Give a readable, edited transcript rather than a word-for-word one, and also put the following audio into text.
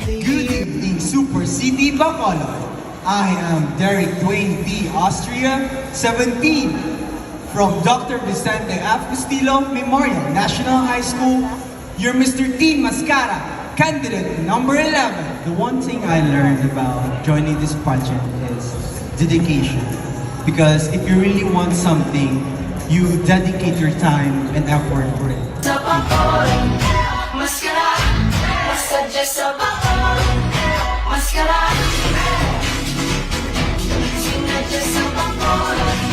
Good evening, Super City Bacolod. I am Derek Dwayne D. Austria, 17, from Dr. Vicente F. Castillo Memorial National High School. You're Mr. T. Mascara, candidate number 11. The one thing I learned about joining this pageant is dedication. Because if you really want something, you dedicate your time and effort for it. Sa Bacolod, maskara, masadya sa Bacolod, maskara, sinadya sa Bacolod.